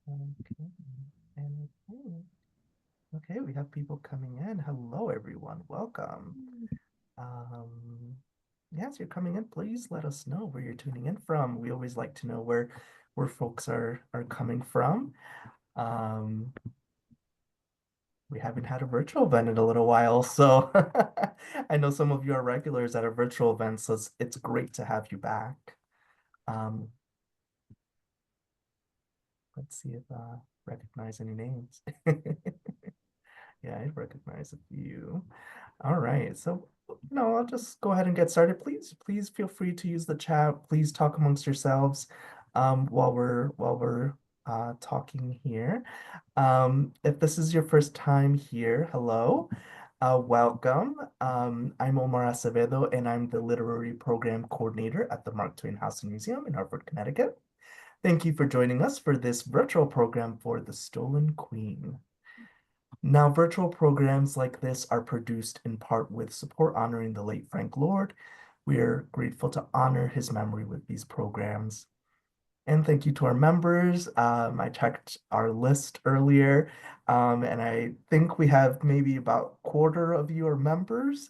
Okay. Okay. Okay, we have people coming in. Hello, everyone. Welcome. Um, yes, you're coming in. Please let us know where you're tuning in from. We always like to know where folks are coming from. Um, we haven't had a virtual event in a little while, so I know some of you are regulars at our virtual events, so it's great to have you back. Um, let's see if recognize any names. Yeah, I recognize a few. All right, so I'll just go ahead and get started. Please feel free to use the chat. Please talk amongst yourselves while we're talking here. If this is your first time here, hello, welcome. I'm Omar Acevedo, and I'm the Literary Program Coordinator at the Mark Twain House and Museum in Hartford, Connecticut. Thank you for joining us for this virtual program for The Stolen Queen. Now, virtual programs like this are produced in part with support honoring the late Frank Lord. We are grateful to honor his memory with these programs. And thank you to our members. I checked our list earlier, and I think we have maybe about a quarter of you are members.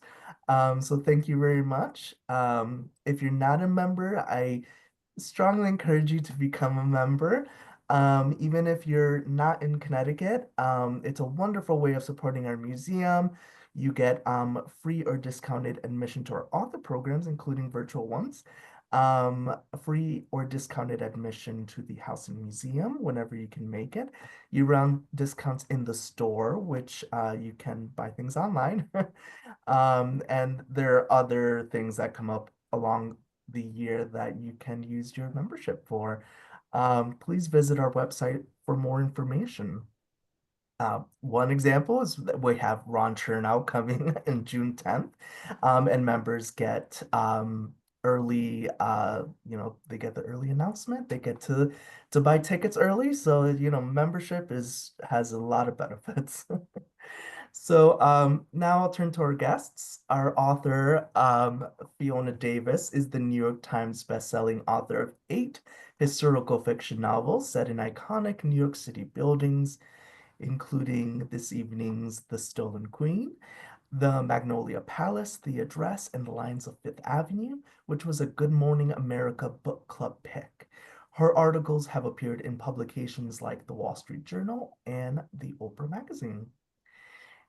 So thank you very much. If you're not a member, I strongly encourage you to become a member. Even if you're not in Connecticut, it's a wonderful way of supporting our museum. You get free or discounted admission to our author programs, including virtual ones. Free or discounted admission to the house and museum whenever you can make it. Year-round discounts in the store, which you can buy things online. And there are other things that come up along the year that you can use your membership for. Please visit our website for more information. One example is that we have Ron Chernow coming in June 10th, and members get early, they get the early announcement. They get to buy tickets early, so membership has a lot of benefits. So now I'll turn to our guests. Our author, Fiona Davis, is the New York Times bestselling author of 8 historical fiction novels set in iconic New York City buildings, including this evening's The Stolen Queen, The Magnolia Palace, The Address, and The Lines of Fifth Avenue, which was a Good Morning America book club pick. Her articles have appeared in publications like The Wall Street Journal and The Oprah magazine.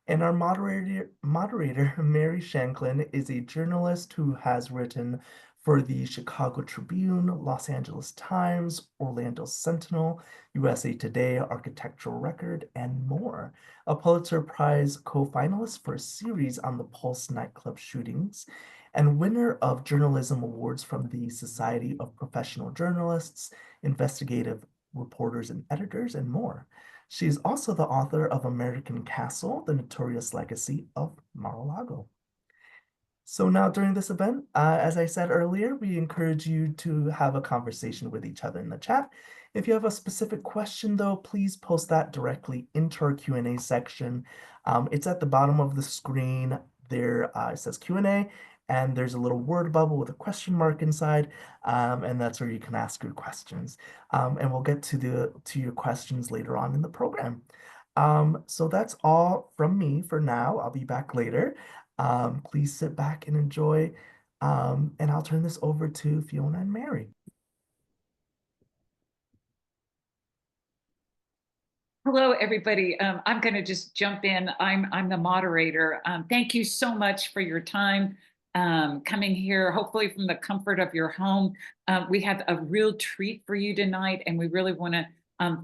And our moderator, Mary Shanklin, is a journalist who has written for the Chicago Tribune, Los Angeles Times, Orlando Sentinel, USA Today, Architectural Record, and more. A Pulitzer Prize co-finalist for a series on the Pulse nightclub shootings, and winner of journalism awards from the Society of Professional Journalists, Investigative Reporters and Editors, and more. She is also the author of American Castle, The Notorious Legacy of Mar-a-Lago. So now during this event, as I said earlier, we encourage you to have a conversation with each other in the chat. If you have a specific question, though, please post that directly into our Q&A section. It's at the bottom of the screen. There it says Q&A, and there's a little word bubble with a question mark inside, and that's where you can ask your questions. And we'll get to your questions later on in the program. So that's all from me for now. I'll be back later. Please sit back and enjoy. And I'll turn this over to Fiona and Mary. Hello, everybody. I'm going to just jump in. I'm the moderator. Thank you so much for your time coming here, hopefully from the comfort of your home. We have a real treat for you tonight, and we really want to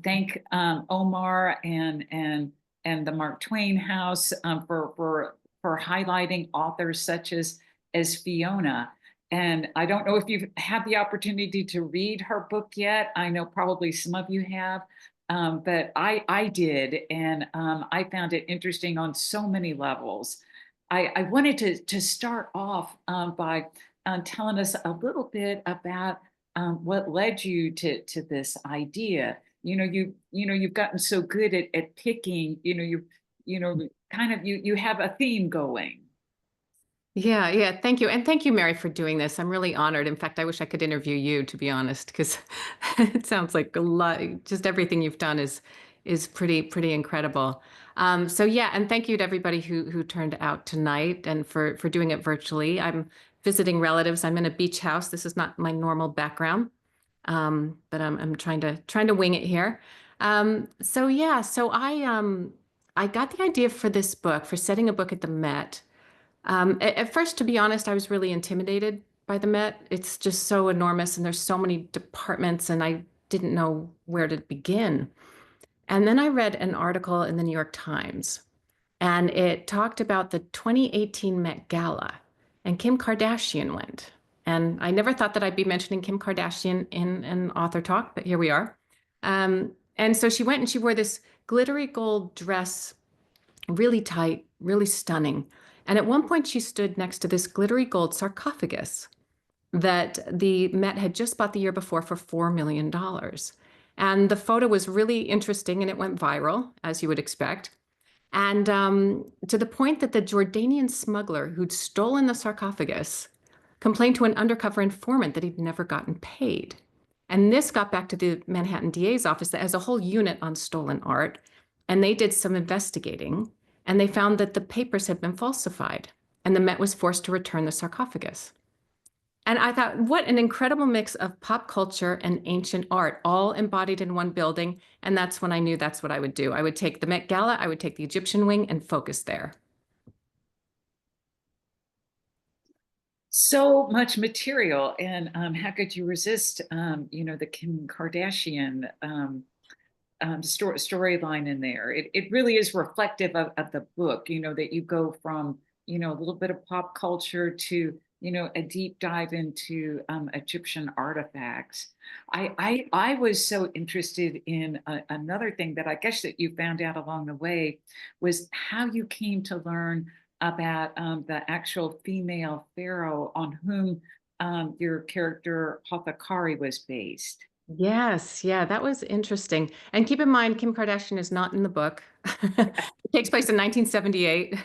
thank Omar and the Mark Twain House for highlighting authors such as Fiona. And I don't know if you've had the opportunity to read her book yet. I know probably some of you have. But I did, and I found it interesting on so many levels. I wanted to start off by telling us a little bit about what led you to this idea. You've gotten so good at picking. You kind of you have a theme going. Yeah, yeah. Thank you. And thank you, Mary, for doing this. I'm really honored. In fact, I wish I could interview you, to be honest, because it sounds like a lot, just everything you've done is pretty incredible. So yeah, and thank you to everybody who turned out tonight and for doing it virtually. I'm visiting relatives. I'm in a beach house. This is not my normal background. But I'm trying to wing it here. So yeah, so I got the idea for this book, for setting a book at the Met. At first, to be honest, I was really intimidated by the Met. It's just so enormous and there's so many departments, and I didn't know where to begin. And then I read an article in the New York Times, and it talked about the 2018 Met Gala, and Kim Kardashian went. And I never thought that I'd be mentioning Kim Kardashian in an author talk, but here we are. And so she went and she wore this glittery gold dress, really tight, really stunning. And at one point, she stood next to this glittery gold sarcophagus that the Met had just bought the year before for $4 million. And the photo was really interesting and it went viral, as you would expect. And to the point that the Jordanian smuggler who'd stolen the sarcophagus complained to an undercover informant that he'd never gotten paid. And this got back to the Manhattan DA's office that has a whole unit on stolen art. And they did some investigating and they found that the papers had been falsified and the Met was forced to return the sarcophagus. And I thought, what an incredible mix of pop culture and ancient art, all embodied in one building. And that's when I knew that's what I would do. I would take the Met Gala, I would take the Egyptian wing and focus there. So much material, and how could you resist, the Kim Kardashian storyline in there? It really is reflective of the book, that you go from, a little bit of pop culture to, a deep dive into Egyptian artifacts. I was so interested in another thing that I guess that you found out along the way was how you came to learn about the actual female pharaoh on whom your character Hothakari was based. Yes, yeah, that was interesting. And keep in mind, Kim Kardashian is not in the book. It takes place in 1978.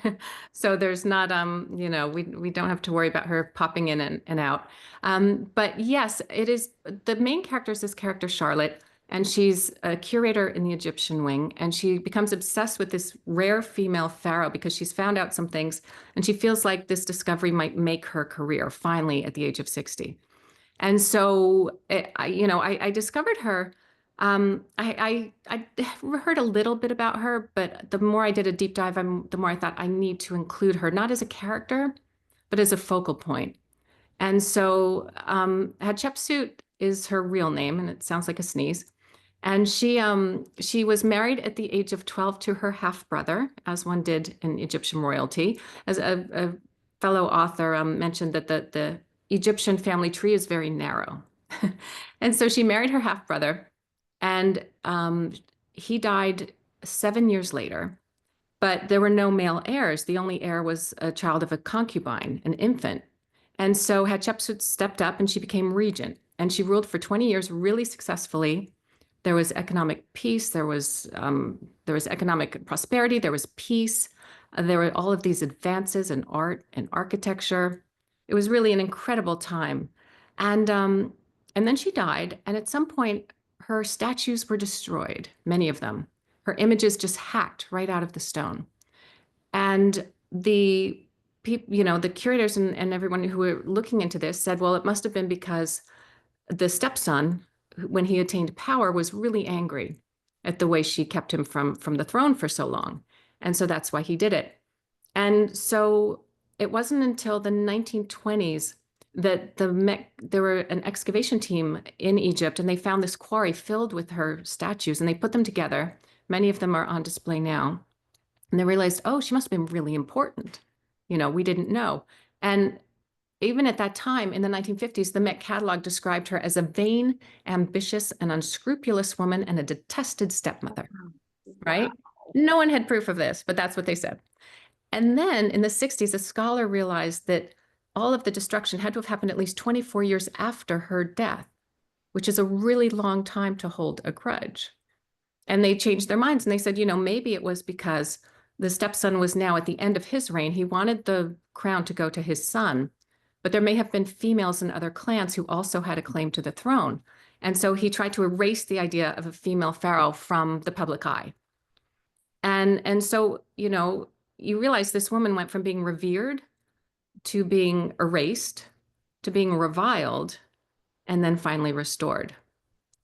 So there's not we don't have to worry about her popping in and out. But yes, it is the main character is this character Charlotte, and she's a curator in the Egyptian wing, and she becomes obsessed with this rare female pharaoh because she's found out some things, and she feels like this discovery might make her career finally at the age of 60. And so, I discovered her. I heard a little bit about her, but the more I did a deep dive, the more I thought I need to include her, not as a character, but as a focal point. And so, Hatshepsut is her real name, and it sounds like a sneeze. And she was married at the age of 12 to her half brother, as one did in Egyptian royalty. As a fellow author mentioned that the Egyptian family tree is very narrow. And so she married her half brother, and he died 7 years later. But there were no male heirs. The only heir was a child of a concubine, an infant. And so Hatshepsut stepped up and she became regent. And she ruled for 20 years really successfully. There was economic peace, there was economic prosperity, there was peace, there were all of these advances in art and architecture. It was really an incredible time. And then she died, and at some point, her statues were destroyed, many of them. Her images just hacked right out of the stone. And the people, the curators and everyone who were looking into this said, well, it must have been because the stepson, when he attained power, was really angry at the way she kept him from the throne for so long. And so that's why he did it. And so it wasn't until the 1920s that there were an excavation team in Egypt, and they found this quarry filled with her statues, and they put them together. Many of them are on display now. And they realized, oh, she must have been really important. We didn't know. And even at that time in the 1950s, the Met catalog described her as a vain, ambitious, and unscrupulous woman and a detested stepmother, Wow. right? No one had proof of this, but that's what they said. And then in the 60s, a scholar realized that all of the destruction had to have happened at least 24 years after her death, which is a really long time to hold a grudge. And they changed their minds and they said, maybe it was because the stepson was now at the end of his reign. He wanted the crown to go to his son. But there may have been females in other clans who also had a claim to the throne. And so he tried to erase the idea of a female pharaoh from the public eye. And so, you realize this woman went from being revered to being erased to being reviled and then finally restored.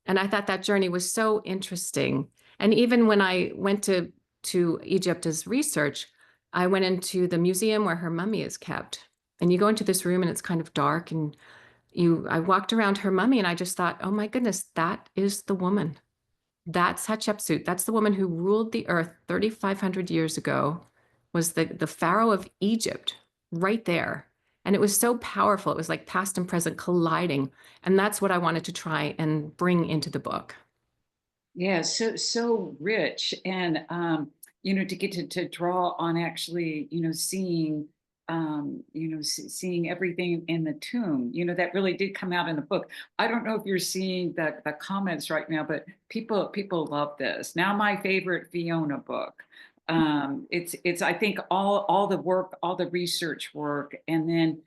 And I thought that journey was so interesting. And even when I went to Egypt as research, I went into the museum where her mummy is kept. And you go into this room and it's kind of dark, and I walked around her mummy and I just thought, oh my goodness, that is the woman. That's Hatshepsut. That's the woman who ruled the earth 3,500 years ago, was the pharaoh of Egypt right there. And it was so powerful. It was like past and present colliding. And that's what I wanted to try and bring into the book. Yeah, so rich, and to get to draw on actually, seeing, seeing everything in the tomb, that really did come out in the book. I don't know if you're seeing the comments right now, but people love this. Now, my favorite Fiona book. It's I think all the work, all the research work, and then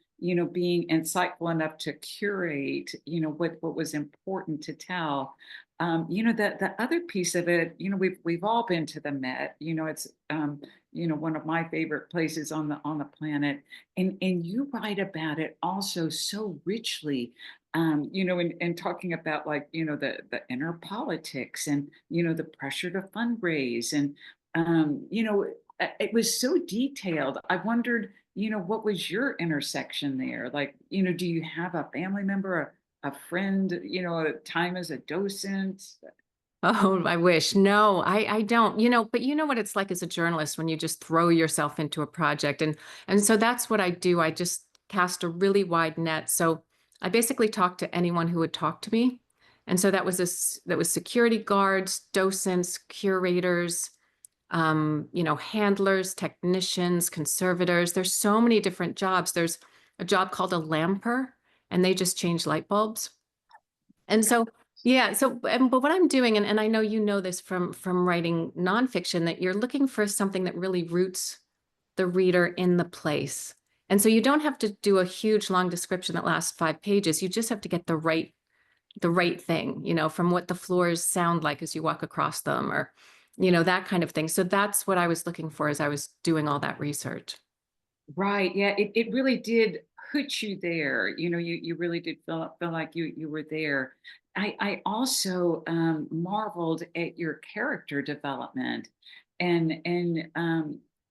being insightful enough to curate, what was important to tell. The other piece of it, we've all been to the Met. It's one of my favorite places on the planet, and you write about it also so richly. And talking about, like, the inner politics, and the pressure to fundraise, and it was so detailed. I wondered, what was your intersection there? Like, do you have a family member, a friend, a time as a docent? Oh, I wish. No, I don't, but you know what it's like as a journalist when you just throw yourself into a project. And so that's what I do. I just cast a really wide net. So I basically talked to anyone who would talk to me. And so that was security guards, docents, curators, handlers, technicians, conservators. There's so many different jobs. There's a job called a lamper, and they just change light bulbs. And so, yeah, but what I'm doing, and I know you know this from writing nonfiction, that you're looking for something that really roots the reader in the place. And so you don't have to do a huge long description that lasts 5 pages. You just have to get the right thing, from what the floors sound like as you walk across them, or, that kind of thing. So that's what I was looking for as I was doing all that research. Right. Yeah. It really did put you there. You really did feel like you were there. I also marveled at your character development, and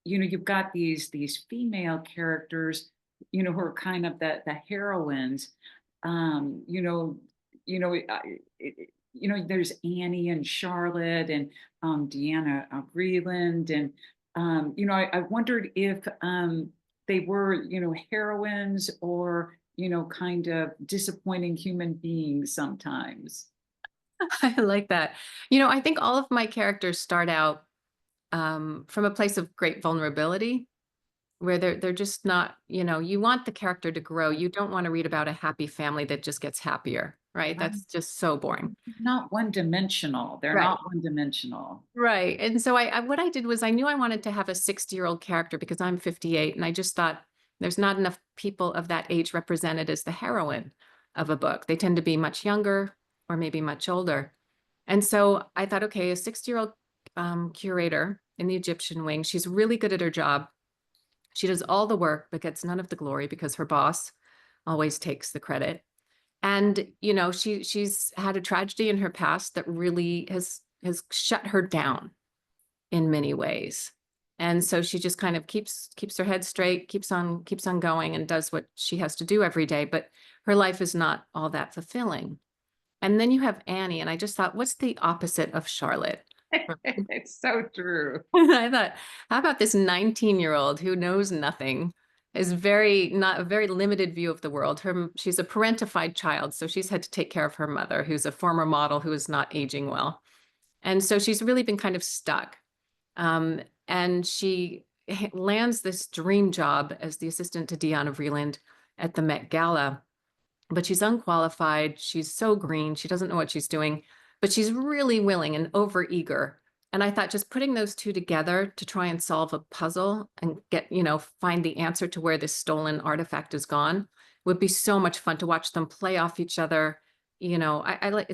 you've got these female characters, who are kind of the heroines. Um, you know, there's Annie and Charlotte, and Deanna Vreeland, and I wondered if they were, heroines, or, kind of disappointing human beings sometimes. I like that. I think all of my characters start out from a place of great vulnerability, where they're just not, you want the character to grow. You don't want to read about a happy family that just gets happier, right? Right. That's just so boring. Not one dimensional. They're Right. not one dimensional. Right. And so what I did was I knew I wanted to have a 60-year-old character because I'm 58. And I just thought there's not enough people of that age represented as the heroine of a book. They tend to be much younger or maybe much older. And so I thought, okay, a 60-year-old curator in the Egyptian wing, she's really good at her job. She does all the work, but gets none of the glory because her boss always takes the credit. And, she's had a tragedy in her past that really has shut her down in many ways. And so she just kind of keeps her head straight, keeps on going, and does what she has to do every day. But her life is not all that fulfilling. And then you have Annie, and I just thought, what's the opposite of Charlotte? It's so true. I thought, how about this 19-year-old who knows nothing, is not a very limited view of the world. She's a parentified child, so she's had to take care of her mother, who's a former model who is not aging well. And so she's really been kind of stuck. And she lands this dream job as the assistant to Deanna Vreeland at the Met Gala. But she's unqualified. She's so green. She doesn't know what she's doing, but she's really willing and overeager. And I thought just putting those two together to try and solve a puzzle and get, find the answer to where this stolen artifact is gone would be so much fun to watch them play off each other. I like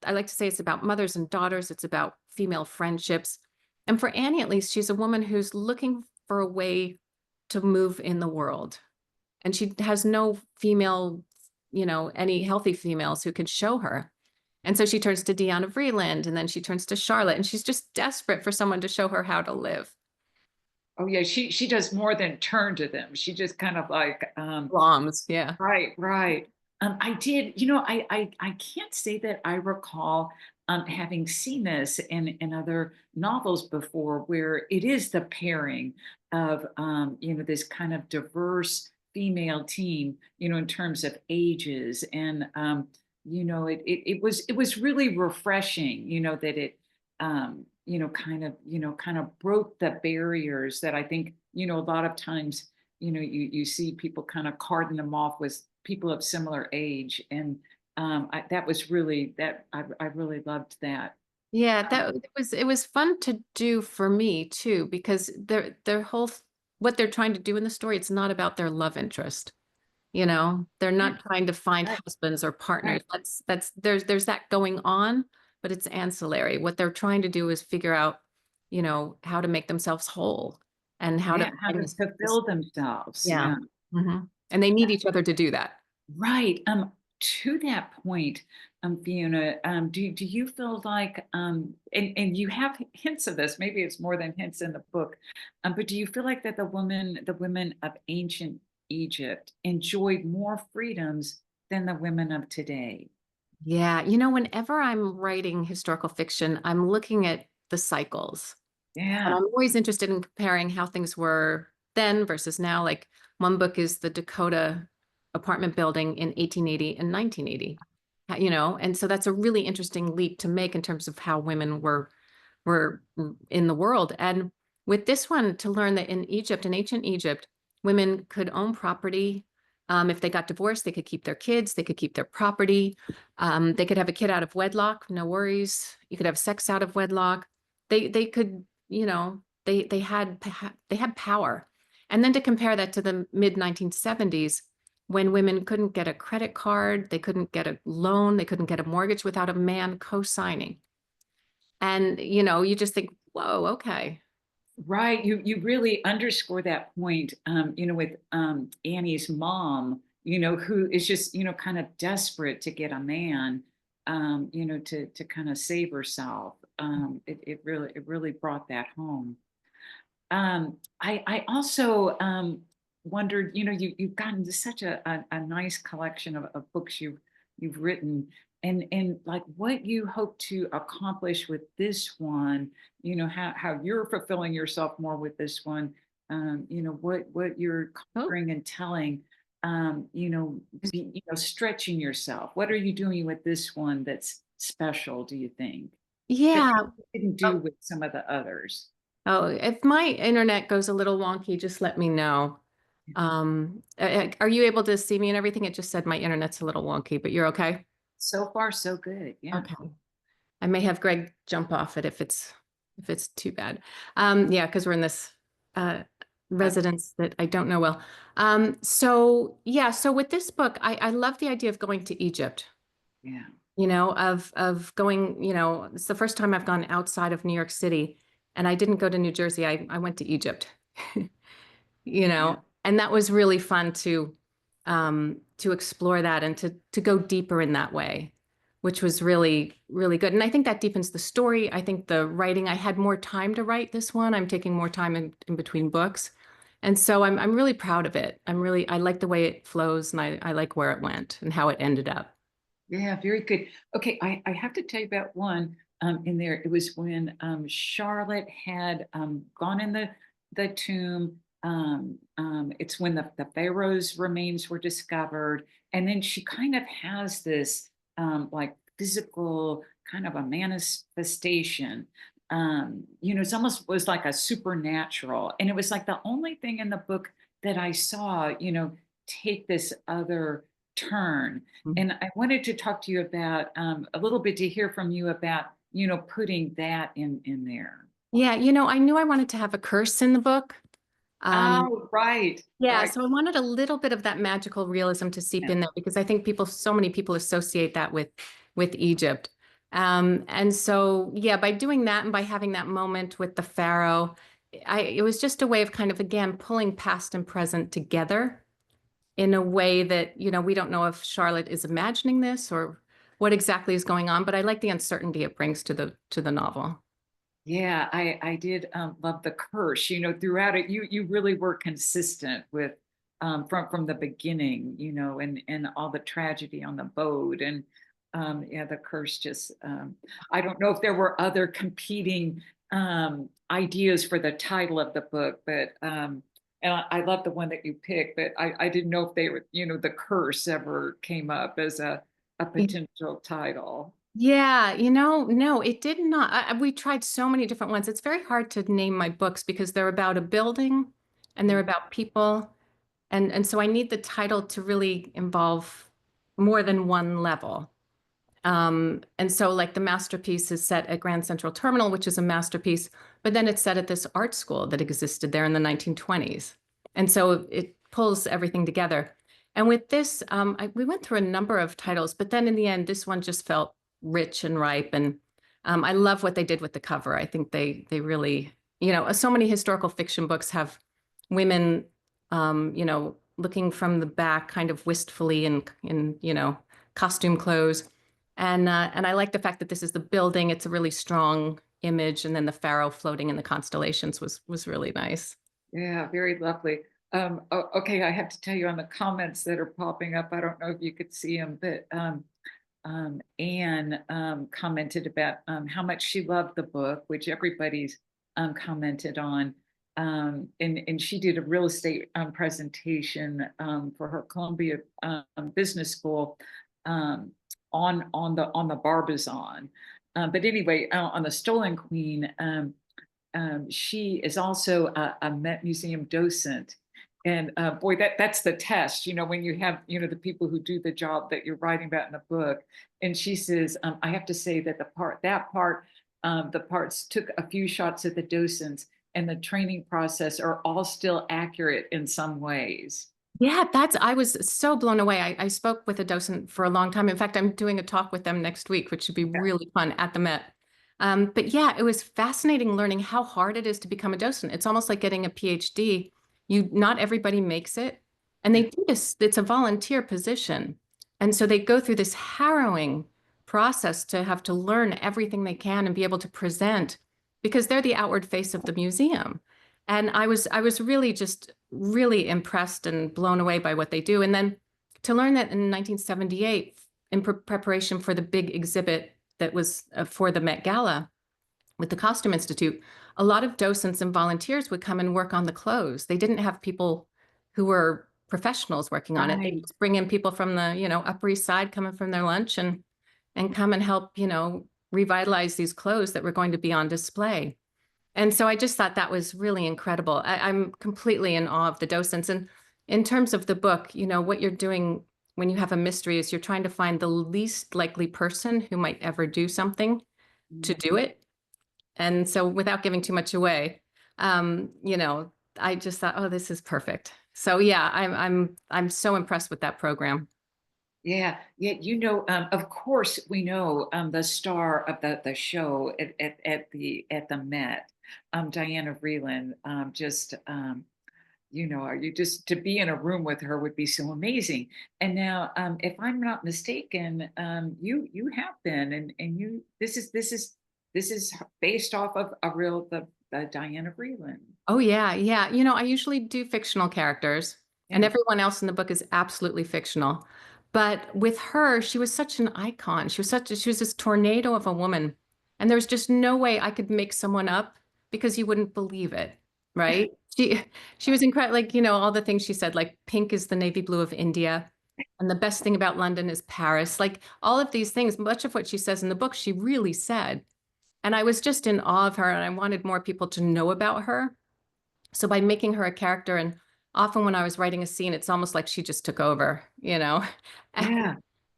I like to say it's about mothers and daughters. It's about female friendships. And for Annie, at least, she's a woman who's looking for a way to move in the world. And she has no female, any healthy females who can show her. And so she turns to Deanna Vreeland, and then she turns to Charlotte, and she's just desperate for someone to show her how to live. Oh yeah, she does more than turn to them. She just kind of like Moms, yeah. right, right. I did, I can't say that I recall having seen this in other novels before, where it is the pairing of this kind of diverse female team, in terms of ages. And it was really refreshing, that it kind of broke the barriers that I think, a lot of times, you see people kind of carting them off with people of similar age. And that was really that I really loved that. Yeah, Um, it was fun to do for me too, because their what they're trying to do in the story, it's not about their love interest. They're yeah, not trying to find right, husbands or partners. right. There's that going on, but it's ancillary. What they're trying to do is figure out, how to make themselves whole and how to Yeah, how find to fulfill themselves. yeah. Yeah. And they need each other to do that. Right. To that point, Fiona, do you feel like, and you have hints of this, maybe it's more than hints in the book, but do you feel like that the women of ancient Egypt enjoyed more freedoms than the women of today? Yeah, whenever I'm writing historical fiction, I'm looking at the cycles. And Yeah, I'm always interested in comparing how things were then versus now. Like one book is the Dakota apartment building in 1880 and 1980. And so that's a really interesting leap to make in terms of how women were in the world. And with this one, to learn that in Egypt, in ancient Egypt, women could own property. If they got divorced, they could keep their kids, they could keep their property. They could have a kid out of wedlock, no worries. You could have sex out of wedlock. They could, they had power. And then to compare that to the mid 1970s, when women couldn't get a credit card, they couldn't get a loan, they couldn't get a mortgage without a man co-signing. And, you just think, whoa, okay. right. You really underscore that point, with Annie's mom, who is just, kind of desperate to get a man, to kind of save herself. It really brought that home. I also wondered, you've gotten to such a nice collection of books you've written, and like what you hope to accomplish with this one, how you're fulfilling yourself more with this one, what you're Oh, conquering and telling, stretching yourself. What are you doing with this one that's special, do you think, that yeah. you didn't do Oh, with some of the others? oh, if my internet goes a little wonky, just let me know. Are you able to see me and everything? It just said my internet's a little wonky, but you're okay? So far, so good. Yeah. Okay. I may have Greg jump off it if it's too bad. Yeah, because we're in this uh Uh, residence that I don't know well. So yeah, so with this book, I love the idea of going to Egypt, yeah. of going, it's the first time I've gone outside of New York City, and I didn't go to New Jersey. I went to Egypt. Yeah. And that was really fun to explore that and to go deeper in that way, which was really, really good. And I think that deepens the story. I think the writing, I had more time to write this one. I'm taking more time in between books. And so I'm really proud of it. I like the way it flows, and I like where it went and how it ended up. Yeah. Very good. Okay. I have to tell you about one in there. It was when Charlotte had gone in the tomb. It's when the Pharaoh's remains were discovered. And then she kind of has this like physical kind of a manifestation. It's almost was like a supernatural. And it was like the only thing in the book that I saw, take this other turn. Mhm. And I wanted to talk to you about a little bit to hear from you about putting that in there? Yeah, I knew I wanted to have a curse in the book. Um, Oh, right, yeah, right. so I wanted a little bit of that magical realism to seep Yeah. in there because I think so many people associate that with Egypt. And so, yeah, by doing that and by having that moment with the pharaoh, it was just a way of kind of, again, pulling past and present together in a way that, we don't know if Charlotte is imagining this or what exactly is going on, but I like the uncertainty it brings to the novel. Yeah, I did love the curse. Throughout it, you really were consistent with from the beginning, and all the tragedy on the boat, and yeah, the curse just I don't know if there were other competing ideas for the title of the book, but and I love the one that you picked, but I didn't know if they were, the curse ever came up as a potential title. Yeah, no, it did not. We tried so many different ones. It's very hard to name my books because they're about a building and they're about people. And so I need the title to really involve more than one level. And so like the masterpiece is set at Grand Central Terminal, which is a masterpiece, but then it's set at this art school that existed there in the 1920s. And so it pulls everything together. And with this, we went through a number of titles, but then in the end, this one just felt rich and ripe. And I love what they did with the cover. I think they really, so many historical fiction books have women, looking from the back kind of wistfully in costume clothes. And I like the fact that this is the building. It's a really strong image, and then the pharaoh floating in the constellations was really nice. Yeah, very lovely. Okay, I have to tell you on the comments that are popping up, I don't know if you could see them, but Anne commented about how much she loved the book, which everybody's commented on. And she did a real estate presentation for her Columbia Business School um, on the Barbizon. But anyway, on the Stolen Queen, she is also a Met Museum docent. And boy, that's the test, when you have, the people who do the job that you're writing about in the book. And she says, I have to say that the parts took a few shots at the docents, and the training process are all still accurate in some ways. Yeah, I was so blown away. I spoke with a docent for a long time. In fact, I'm doing a talk with them next week, which should be Yeah. really fun at the Met. But yeah, it was fascinating learning how hard it is to become a docent. It's almost like getting a PhD. Not everybody makes it. And they Yeah. do this, it's a volunteer position. And so they go through this harrowing process to have to learn everything they can and be able to present because they're the outward face of the museum. And I was really just really impressed and blown away by what they do. And then to learn that in 1978, in preparation for the big exhibit that was for the Met Gala with the Costume Institute, a lot of docents and volunteers would come and work on the clothes. They didn't have people who were professionals working on it. They Right. just bring in people from the, Upper East Side coming from their lunch and come and help, revitalize these clothes that were going to be on display. And so I just thought that was really incredible. I'm completely in awe of the docents. And in terms of the book, what you're doing when you have a mystery is you're trying to find the least likely person who might ever do something to do it. And so without giving too much away, I just thought, oh, this is perfect. So yeah, I'm so impressed with that program. Yeah, yeah, of course we know the star of the show at the Met, Diana Vreeland. Just you just to be in a room with her would be so amazing. And now, if I'm not mistaken, you have been, and you this is based off of a real the Diana Vreeland. Oh yeah, yeah. I usually do fictional characters, and Yeah, everyone else in the book is absolutely fictional. But with her, she was such an icon. She was this tornado of a woman, and there was just no way I could make someone up because you wouldn't believe it, right? She was incredible. Like, all the things she said, like pink is the navy blue of India, and the best thing about London is Paris. Like all of these things, much of what she says in the book, she really said. And I was just in awe of her, and I wanted more people to know about her. So by making her a character, and often when I was writing a scene, it's almost like she just took over. yeah.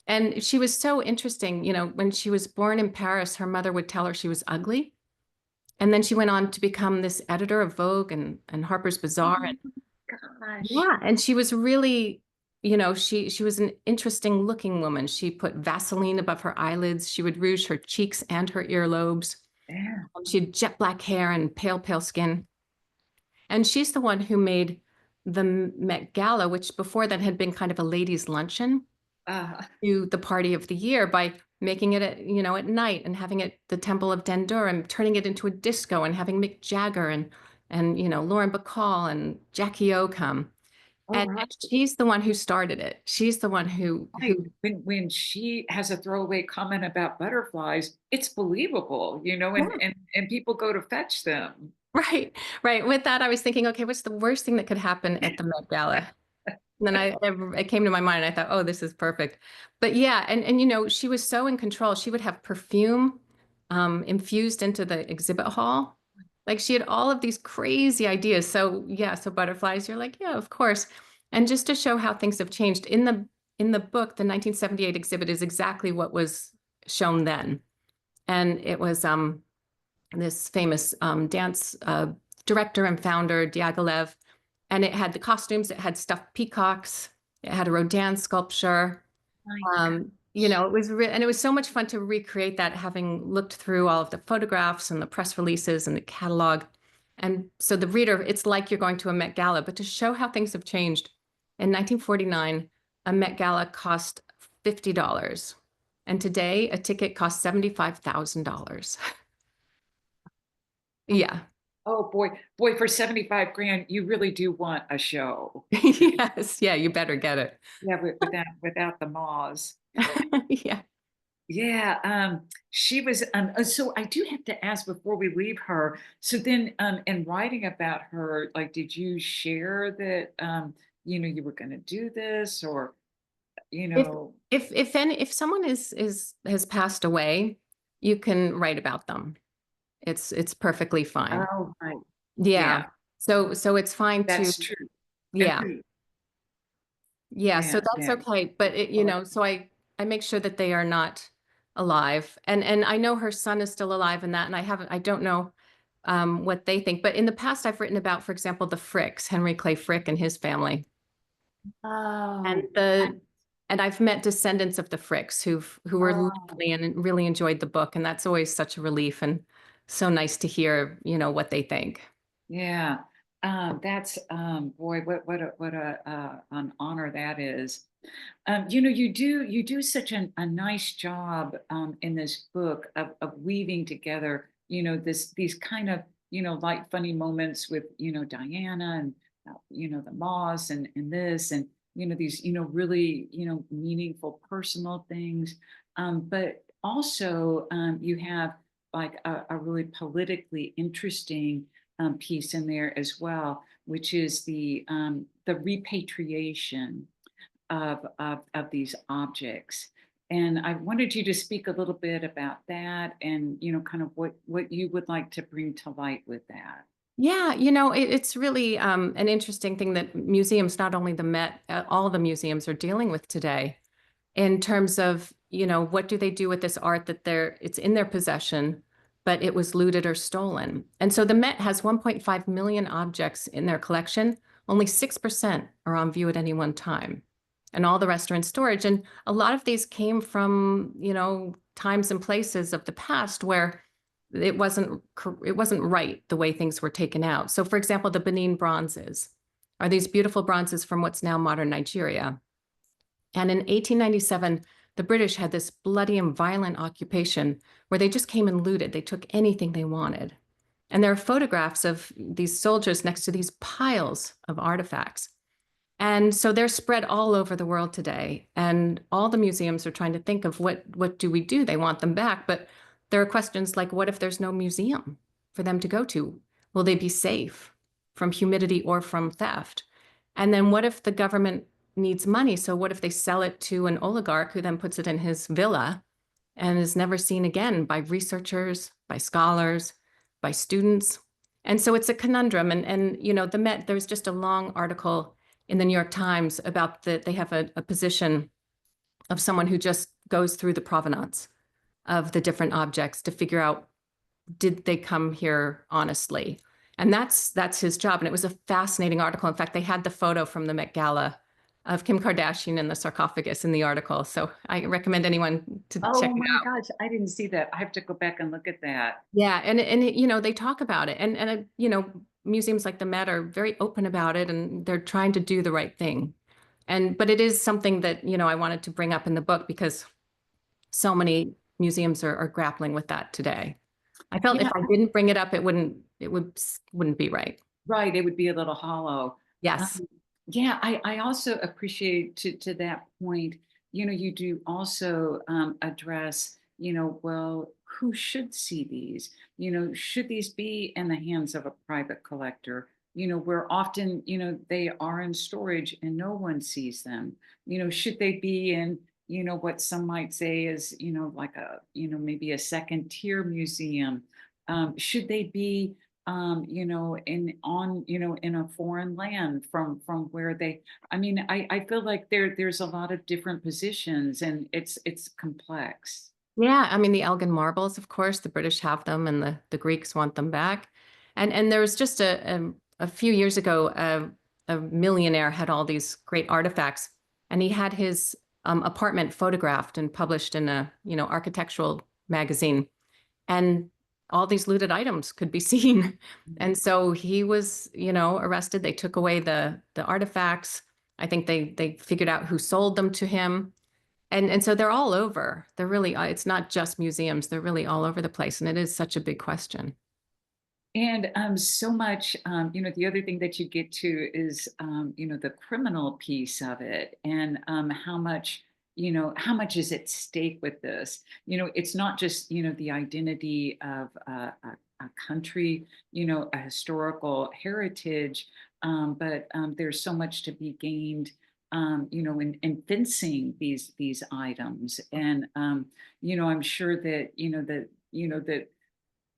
And she was so interesting. When she was born in Paris, her mother would tell her she was ugly. And then she went on to become this editor of Vogue and Harper's Bazaar. Oh And gosh. yeah, and she was really, she was an interesting looking woman. She put Vaseline above her eyelids. She would rouge her cheeks and her earlobes. Yeah. She had jet black hair and pale, pale skin. And she's the one who made the Met Gala, which before that had been kind of a ladies' luncheon, Uh, to the party of the year by making it at night and having it the Temple of Dendur and turning it into a disco and having Mick Jagger and Lauren Bacall and Jackie O come. oh, And right. she's the one who started it. She's the one who Right. When she has a throwaway comment about butterflies, it's believable, Yeah. and people go to fetch them. Right, right. With that, I was thinking, okay, what's the worst thing that could happen at the Met Gala? And then it came to my mind, and I thought, oh, this is perfect. But yeah, and she was so in control. She would have perfume infused into the exhibit hall. Like she had all of these crazy ideas. So yeah, so butterflies, you're like, yeah, of course. And just to show how things have changed in the book, the 1978 exhibit is exactly what was shown then. And it was this famous dance director and founder, Diaghilev, and it had the costumes, it had stuffed peacocks, it had a Rodin sculpture. My It was and it was so much fun to recreate that, having looked through all of the photographs and the press releases and the catalog. And so the reader, it's like you're going to a Met Gala, but to show how things have changed. In 1949, a Met Gala cost $50. And today, a ticket costs $75,000. Yeah. Oh boy, for 75 grand, you really do want a show. Yes. Yeah, you better get it. Yeah, without the moths. Yeah. Yeah, she was so I do have to ask before we leave her. So then in writing about her, like did you share that you were gonna do this or you If know if someone has passed away, you can write about them. It's perfectly fine. oh right. Yeah. Yeah, So it's fine to, that's true. And yeah. who Yeah, so yeah, that's yeah. okay. But so I make sure that they are not alive. And I know her son is still alive and that, and I don't know what they think. But in the past I've written about, for example, the Fricks, Henry Clay Frick and his family. And Oh, I've met descendants of the Fricks who were oh. lovely and really enjoyed the book. And that's always such a relief and so nice to hear, what they think. Yeah, that's boy, what a an honor that is. You do such a nice job in this book of weaving together, these kind of light funny moments with Diana and the Moss and this and these really meaningful personal things, but also you have like a really politically interesting piece in there as well, which is the repatriation of these objects. And I wanted you to speak a little bit about that and kind of what you would like to bring to light with that. Yeah, it's really an interesting thing that museums, not only the Met, all the museums are dealing with today in terms of, what do they do with this art that it's in their possession, but it was looted or stolen. And so the Met has 1.5 million objects in their collection. Only 6% are on view at any one time. And all the rest are in storage. And a lot of these came from, times and places of the past where it wasn't right the way things were taken out. So for example, the Benin bronzes are these beautiful bronzes from what's now modern Nigeria. And in 1897, the British had this bloody and violent occupation where they just came and looted. They took anything they wanted. And there are photographs of these soldiers next to these piles of artifacts. And so they're spread all over the world today. And all the museums are trying to think of what do we do? They want them back. But there are questions like, what if there's no museum for them to go to? Will they be safe from humidity or from theft? And then what if the government needs money? So what if they sell it to an oligarch who then puts it in his villa and is never seen again by researchers, by scholars, by students? And so it's a conundrum. And the Met, there was just a long article in the New York Times about that they have a position of someone who just goes through the provenance of the different objects to figure out, did they come here honestly? And that's his job. And it was a fascinating article. In fact, they had the photo from the Met Gala of Kim Kardashian in the sarcophagus in the article. So I recommend anyone to check Oh it my out. gosh, I didn't see that. I have to go back and look at that. Yeah, and you know, they talk about it, and you know, museums like the Met are very open about it, and they're trying to do the right thing. And but it is something that, you know, I wanted to bring up in the book because so many museums are grappling with that today. I felt if Yeah, I didn't bring it up, it wouldn't be right. right. It would be a little hollow. Um, Yes. yeah, I also appreciate to that point, you do also address, well, who should see these? Should these be in the hands of a private collector? Where often, they are in storage and no one sees them. Should they be in, what some might say is, like maybe a second tier museum? Should they be in a foreign land from where they, I mean, I feel like there's a lot of different positions and it's complex. Yeah, I mean the Elgin marbles, of course, the British have them and the Greeks want them back. And there was just a few years ago, a millionaire had all these great artifacts, and he had his apartment photographed and published in a, you know, architectural magazine, and all these looted items could be seen. And so he was, you know, arrested. They took away the artifacts. I think they figured out who sold them to him. And so they're all over. They're really, it's not just museums. They're really all over the place. And it is such a big question. And so much, the other thing that you get to is, the criminal piece of it, and how much is at stake with this? It's not just, the identity of a country, a historical heritage, but there's so much to be gained, in fencing these items. And, I'm sure that, that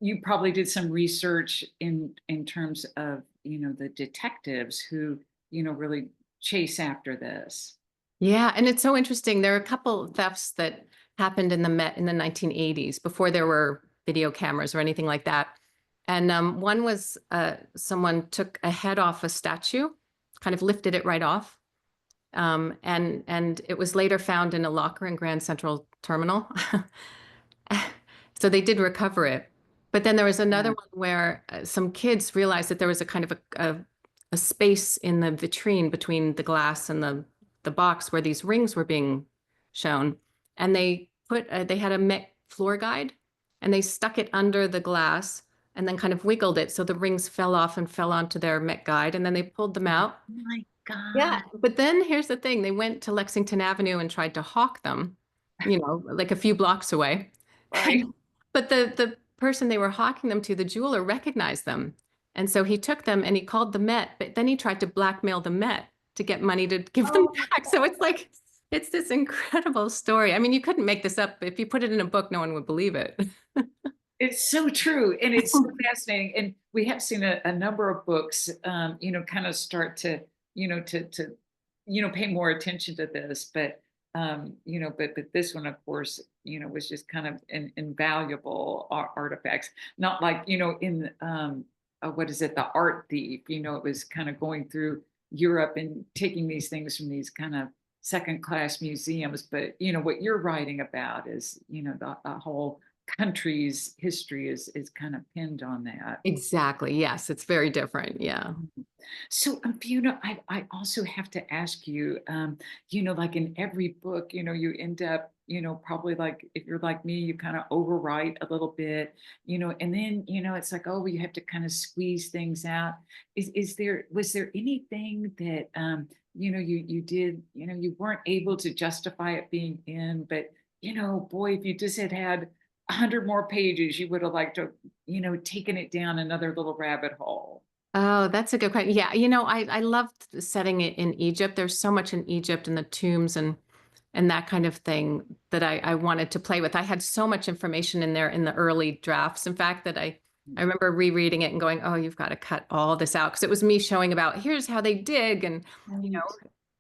you probably did some research in terms of the detectives who really chase after this. Yeah, and it's so interesting. There are a couple thefts that happened in the Met in the 1980s before there were video cameras or anything like that. And one was someone took a head off a statue, kind of lifted it right off. And it was later found in a locker in Grand Central Terminal. So they did recover it. But then there was another Yeah. one where some kids realized that there was a kind of a space in the vitrine between the glass and the box where these rings were being shown. And they had a Met floor guide, and they stuck it under the glass and then kind of wiggled it so the rings fell off and fell onto their Met guide. And then they pulled them out. Oh my Yeah, God. but then here's the thing. They went to Lexington Avenue and tried to hawk them, you know, like a few blocks away. Right. But the person they were hawking them to, the jeweler, recognized them. And so he took them and he called the Met, but then he tried to blackmail the Met to get money to give them Oh, back. So it's like, it's this incredible story. I mean, you couldn't make this up. If you put it in a book, no one would believe it. it's so true, and it's so fascinating. And we have seen a number of books, kind of start to, to pay more attention to this. But but this one, of course, was just kind of an invaluable artifacts. Not like in what is it, the art thief? It was kind of going through Europe and taking these things from these kind of second class museums. But what you're writing about is the whole country's history is kind of pinned on that. Exactly. Yes, it's very different. Yeah. So, Fiona, I also have to ask you, like in every book, you end up, probably like if you're like me, you kind of overwrite a little bit, and then, it's like, oh, well, you have to kind of squeeze things out. Was there anything that, you did, you weren't able to justify it being in, but, boy, if you just had 100 more pages, you would have liked to, taken it down another little rabbit hole. Oh, that's a good question. Yeah, you know, I loved setting it in Egypt. There's so much in Egypt and the tombs and that kind of thing that I wanted to play with. I had so much information in there in the early drafts. In fact, that I remember rereading it and going, "Oh, you've got to cut all this out," because it was me showing about here's how they dig and you Right. know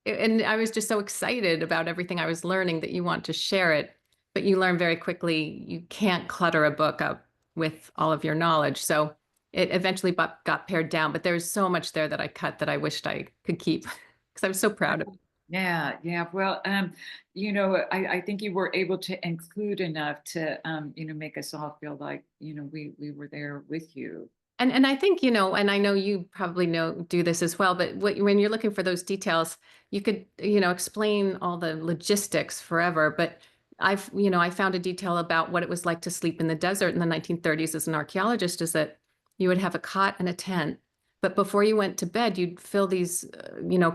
and I was just so excited about everything I was learning that you want to share it, but you learn very quickly you can't clutter a book up with all of your knowledge. So it eventually got pared down, but there's so much there that I cut that I wished I could keep because I was so proud of it. Yeah, yeah. Well, I think you were able to include enough to, make us all feel like, we were there with you. And I think, and I know you probably do this as well, but when you're looking for those details, you could, explain all the logistics forever. But I found a detail about what it was like to sleep in the desert in the 1930s as an archaeologist, is that you would have a cot and a tent. But before you went to bed, you'd fill these,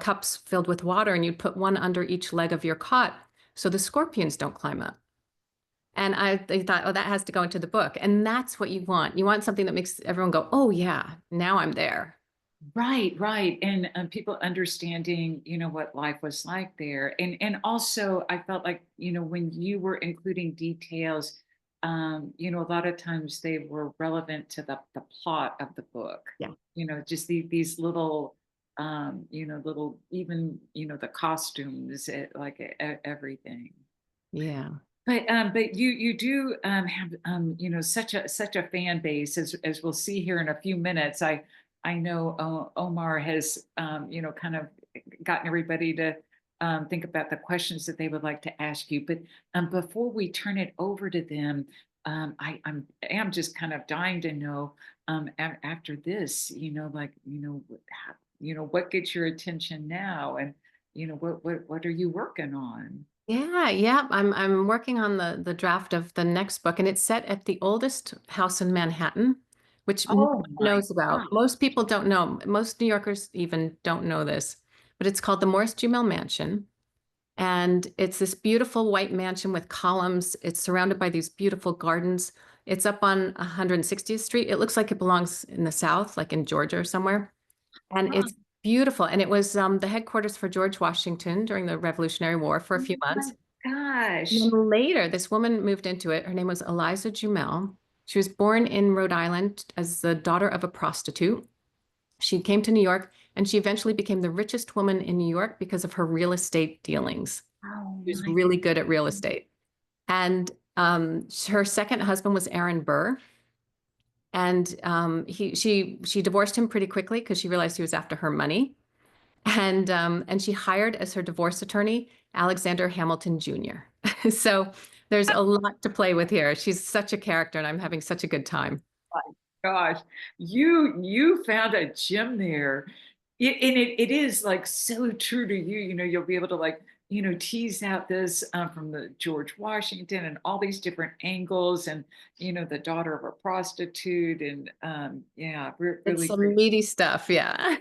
cups filled with water, and you'd put one under each leg of your cot so the scorpions don't climb up. And they thought, oh, that has to go into the book. And that's what you want. You want something that makes everyone go, oh, yeah, now I'm there. Right, right. And people understanding, what life was like there. And also I felt like, when you were including details, a lot of times they were relevant to the plot of the book. Yeah. Just these little little, even, the costumes, everything. Yeah. But you do have such a fan base, as we'll see here in a few minutes. I know Omar has kind of gotten everybody to think about the questions that they would like to ask you. But before we turn it over to them, I am just kind of dying to know, after this, what gets your attention now, and what are you working on? Yeah, yeah. I'm working on the draft of the next book, and it's set at the oldest house in Manhattan, which no Oh one my knows about. God. Most people don't know. Most New Yorkers even don't know this, but it's called the Morris Jumel Mansion. And it's this beautiful white mansion with columns. It's surrounded by these beautiful gardens. It's up on 160th Street. It looks like it belongs in the South, like in Georgia or somewhere. And Oh it's beautiful. And it was the headquarters for George Washington during the Revolutionary War for a few my months. And gosh. then later, this woman moved into it. Her name was Eliza Jumel. She was born in Rhode Island as the daughter of a prostitute. She came to New York, and she eventually became the richest woman in New York because of her real estate dealings. Oh She was my really good at real estate. And her second husband was Aaron Burr. And she divorced him pretty quickly because she realized he was after her money. And she hired as her divorce attorney Alexander Hamilton Jr. So there's a lot to play with here. She's such a character, and I'm having such a good time. gosh. You found a gem there. And it is like so true to you. You'll be able to, like, tease out this from the George Washington and all these different angles, and the daughter of a prostitute, and yeah, It's really some great. meaty stuff, yeah.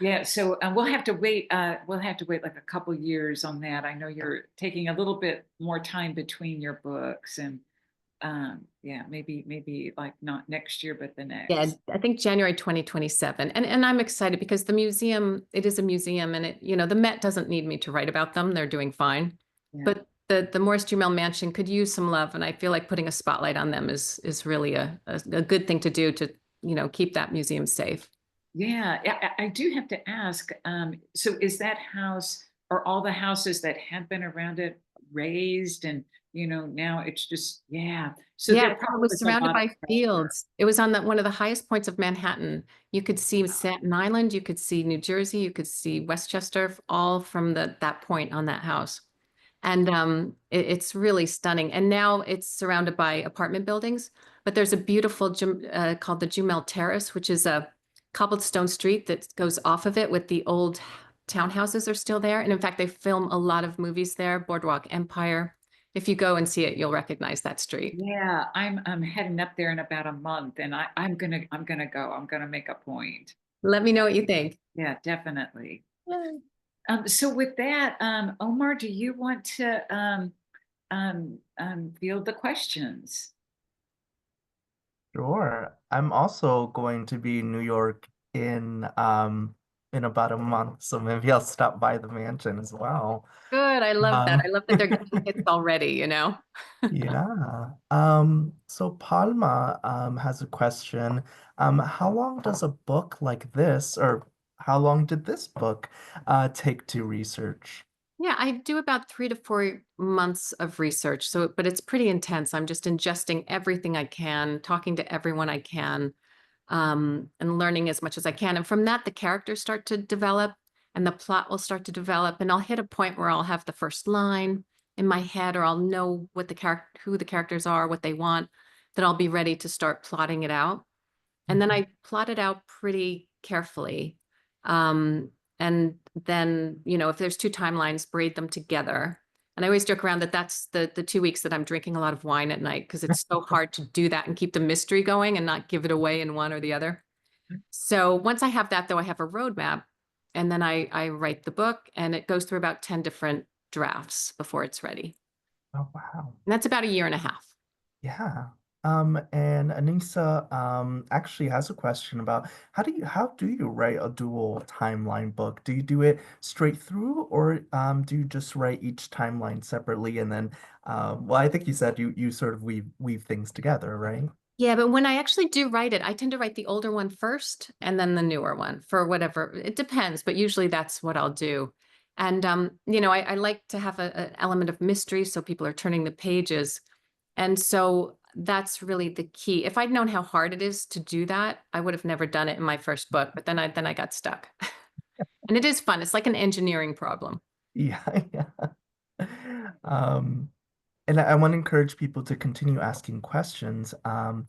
Yeah, so we'll have to wait. We'll have to wait like a couple years on that. I know you're taking a little bit more time between your books, and yeah, maybe like not next year, but the Yeah, next. I think January 2027. And I'm excited because the museum, it is a museum, and the Met doesn't need me to write about them. They're doing fine. Yeah, But the Morris Jumel Mansion could use some love, and I feel like putting a spotlight on them is really a good thing to do to, keep that museum safe. yeah. I do have to ask. So is that house, or all the houses that have been around it, raised, and now it's just, yeah. So Yeah, there it probably was was a surrounded lot of by pressure. fields. It was on one of the highest points of Manhattan. You could see Staten Island, you could see New Jersey, you could see Westchester, all from that point on that house. And it's really stunning. And now it's surrounded by apartment buildings, but there's a beautiful called the Jumel Terrace, which is a cobblestone street that goes off of it with the old townhouses are still there. And in fact, they film a lot of movies there, Boardwalk Empire. If you go and see it, you'll recognize that street. Yeah, I'm heading up there in about a month, and I'm gonna go. I'm gonna make a point. Let me know what you think. Yeah, definitely. Yeah. So with that, Omar, do you want to field the questions? Sure. I'm also going to be in New York in about a month, so maybe I'll stop by the mansion as well. Good. I love that. Um, I love that they're getting hits already. yeah. So Palma has a question. How long does a book like this, or how long did this book take to research? Yeah, I do about 3 to 4 months of research. So, but it's pretty intense. I'm just ingesting everything I can, talking to everyone I can, and learning as much as I can. And from that, the characters start to develop and the plot will start to develop. And I'll hit a point where I'll have the first line in my head, or I'll know what the character, who the characters are, what they want, that I'll be ready to start plotting it out. And then Mhm. I plot it out pretty carefully. Um, and then, if there's two timelines, braid them together. And I always joke around that that's the 2 weeks that I'm drinking a lot of wine at night, because it's so hard to do that and keep the mystery going and not give it away in one or the other. So once I have that, though, I have a roadmap, and then I write the book, and it goes through about 10 different drafts before it's ready. Oh, wow. And that's about a year and a half. Yeah. And Anissa actually has a question about how do you write a dual timeline book? Do you do it straight through, or do you just write each timeline separately and then well, I think you said you sort of weave things together, right? Yeah, but when I actually do write it, I tend to write the older one first and then the newer one, for whatever. It depends, but usually that's what I'll do. And I like to have an element of mystery, so people are turning the pages. And so that's really the key. If I'd known how hard it is to do that, I would have never done it in my first book, but then I got stuck. And it is fun. It's like an engineering problem. Yeah, yeah. Um, and I want to encourage people to continue asking questions. Um,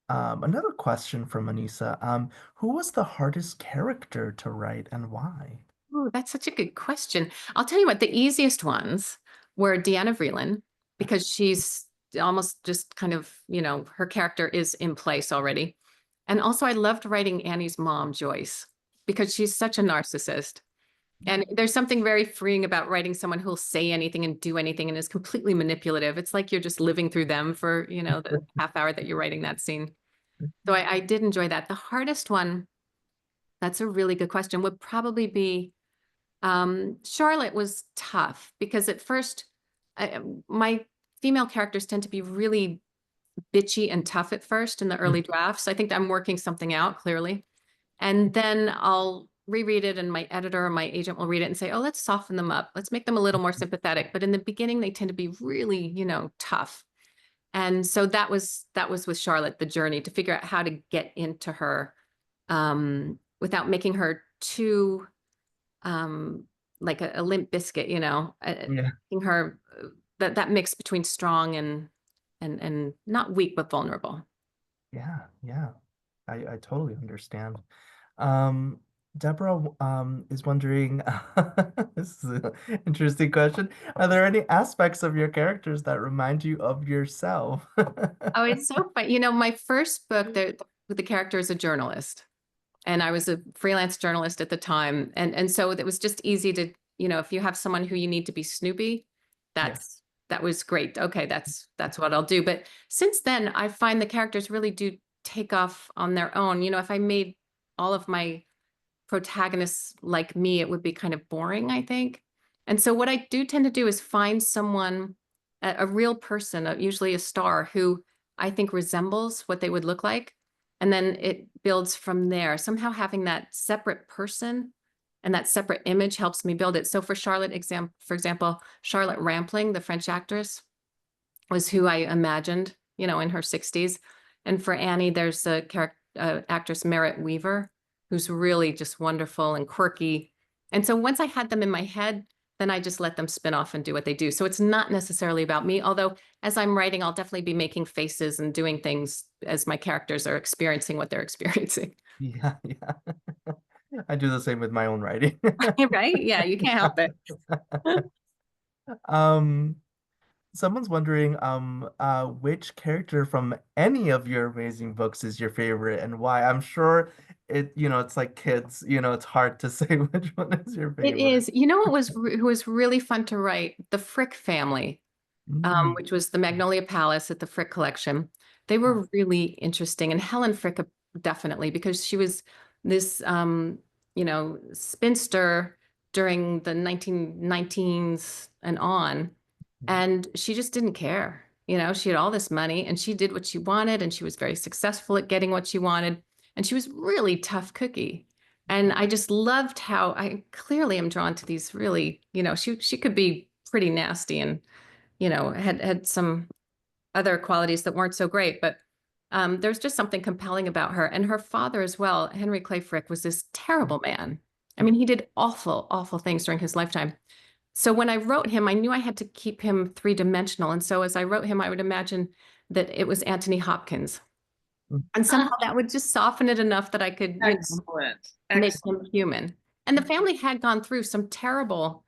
Another question from Anissa. Who was the hardest character to write and why? Oh, that's such a good question. I'll tell you what, the easiest ones were Deanna Vreeland, because she's almost just kind of, her character is in place already. And also, I loved writing Annie's mom, Joyce, because she's such a narcissist. And there's something very freeing about writing someone who'll say anything and do anything and is completely manipulative. It's like you're just living through them for, the half hour that you're writing that scene. So I did enjoy that. The hardest one, that's a really good question, would probably be Charlotte. Was tough because at first, my female characters tend to be really bitchy and tough at first in the early drafts. I think I'm working something out clearly. And then I'll reread it, and my editor or my agent will read it and say, oh, let's soften them up. Let's make them a little more sympathetic. But in the beginning, they tend to be really, tough. And so that was with Charlotte, the journey to figure out how to get into her, without making her too, um, like a limp biscuit, Yeah, making her, that mix between strong and not weak, but vulnerable. yeah, yeah. I totally understand. Um, Deborah is wondering, this is an interesting question. Are there any aspects of your characters that remind you of yourself? Oh, it's so fun. My first book, the character is a journalist, and I was a freelance journalist at the time. And so it was just easy to, if you have someone who you need to be snoopy, Yeah. that was great. Okay, that's what I'll do. But since then, I find the characters really do take off on their own. If I made all of my protagonists like me, it would be kind of boring, I think. And so what I do tend to do is find someone, a real person, usually a star, who I think resembles what they would look like. And then it builds from there. Somehow having that separate person and that separate image helps me build it. So for for example, Charlotte Rampling, the French actress, was who I imagined, in her 60s. And for Annie, there's a character, actress Merritt Weaver, who's really just wonderful and quirky. And so once I had them in my head, then I just let them spin off and do what they do. So it's not necessarily about me, although as I'm writing, I'll definitely be making faces and doing things as my characters are experiencing what they're experiencing. Yeah, yeah. I do the same with my own writing. Right? Yeah, you can't help it. Um, Someone's wondering, which character from any of your amazing books is your favorite and why? I'm sure it's like kids, it's hard to say which one is your It favorite. is. You know what who was really fun to write? The Frick family, Mm. which was the Magnolia Palace at the Frick collection. They Oh, were really interesting. And Helen Frick, definitely, because she was this, spinster during the 1919s and on. And she just didn't care. She had all this money and she did what she wanted, and she was very successful at getting what she wanted. and she was really tough cookie. And I just loved how I clearly am drawn to these really, she could be pretty nasty and, had some other qualities that weren't so great, but there's just something compelling about her. And her father as well, Henry Clay Frick, was this terrible man. I mean, he did awful, awful things during his lifetime. So when I wrote him, I knew I had to keep him three-dimensional. And so as I wrote him, I would imagine that it was Anthony Hopkins. And somehow that would just soften it enough that I could, Excellent. make him Excellent. human. And the family had gone through some terrible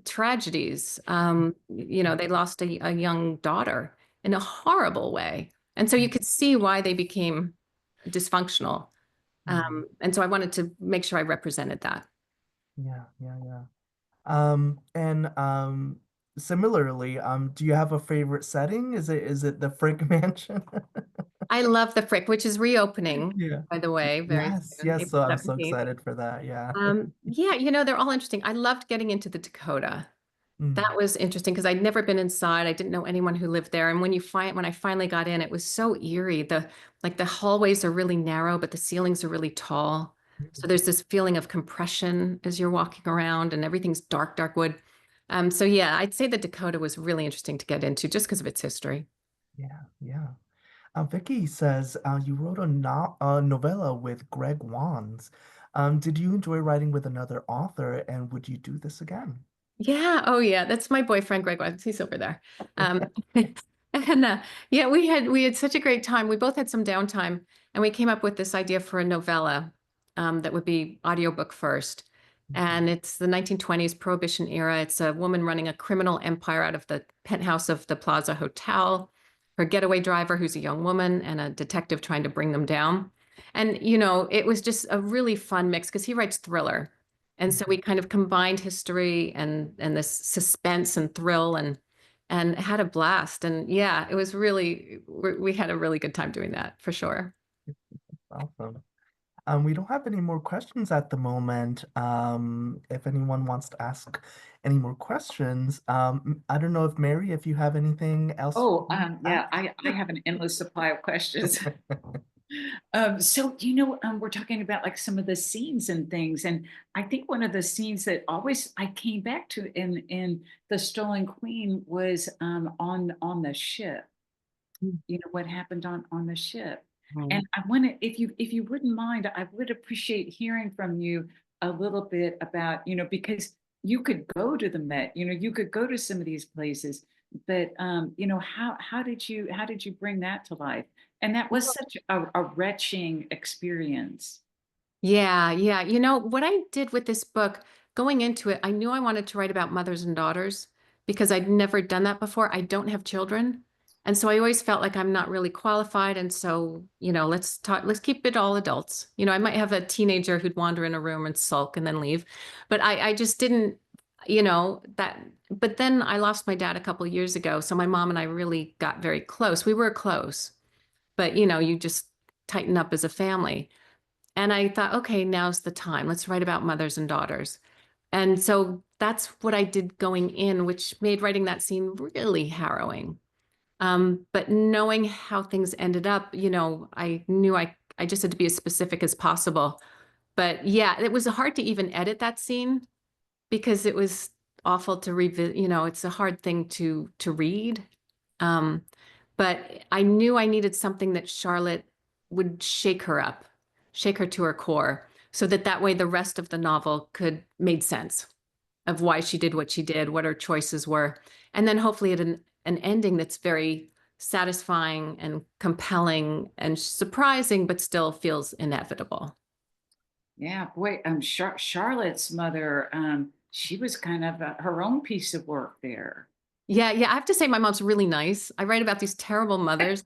tragedies. They lost a young daughter in a horrible way. And so you could see why they became dysfunctional. And so I wanted to make sure I represented that. Yeah, yeah, yeah. And similarly, do you have a favorite setting? Is it the Frick Mansion? I love the Frick, which is reopening, Yeah. by the way, very Yes, soon, yes. So April I'm so 17th. excited for that. Yeah. Yeah, they're all interesting. I loved getting into the Dakota. Mm, That was interesting because I'd never been inside. I didn't know anyone who lived there. And when I finally got in, it was so eerie. The hallways are really narrow, but the ceilings are really tall. So there's this feeling of compression as you're walking around and everything's dark, dark wood. So yeah, I'd say the Dakota was really interesting to get into just because of its history. yeah, yeah. Vicky says you wrote a novella with Greg Wands. Did you enjoy writing with another author, and would you do this again? Yeah. Oh, yeah. That's my boyfriend, Greg Wise. He's over there. And yeah, we had such a great time. We both had some downtime, and we came up with this idea for a novella that would be audiobook first. And it's the 1920s Prohibition era. It's a woman running a criminal empire out of the penthouse of the Plaza Hotel, her getaway driver, who's a young woman, and a detective trying to bring them down. And, it was just a really fun mix because he writes thriller. And so we kind of combined history and this suspense and thrill and had a blast. And yeah, it was really we had a really good time doing that for sure. Awesome. We don't have any more questions at the moment. If anyone wants to ask any more questions, I don't know if Mary, if you have anything else Oh, you want to yeah, ask. I have an endless supply of questions. So we're talking about like some of the scenes and things, and I think one of the scenes that always I came back to in The Stolen Queen was on the ship. What happened on the ship. Mhm. And I want to, if you wouldn't mind, I would appreciate hearing from you a little bit about, because you could go to the Met, you could go to some of these places, but how did you bring that to life? And that was such a retching experience. Yeah, yeah. What I did with this book, going into it, I knew I wanted to write about mothers and daughters because I'd never done that before. I don't have children. And so I always felt like I'm not really qualified. And so, let's keep it all adults. I might have a teenager who'd wander in a room and sulk and then leave. But I just didn't, that. But then I lost my dad a couple years ago. So my mom and I really got very close. We were close, but you just tighten up as a family. And I thought, okay, now's the time. Let's write about mothers and daughters. And so that's what I did going in, which made writing that scene really harrowing. But knowing how things ended up, I knew I just had to be as specific as possible. But yeah, it was hard to even edit that scene because it was awful to revisit. It's a hard thing to read. Um, but I knew I needed something that Charlotte would shake her up, shake her to her core, so that way the rest of the novel could made sense of why she did what she did, what her choices were, and then hopefully at an ending that's very satisfying and compelling and surprising, but still feels inevitable. Yeah, boy, Charlotte's mother, she was kind of her own piece of work there. Yeah, yeah. I have to say my mom's really nice. I write about these terrible mothers.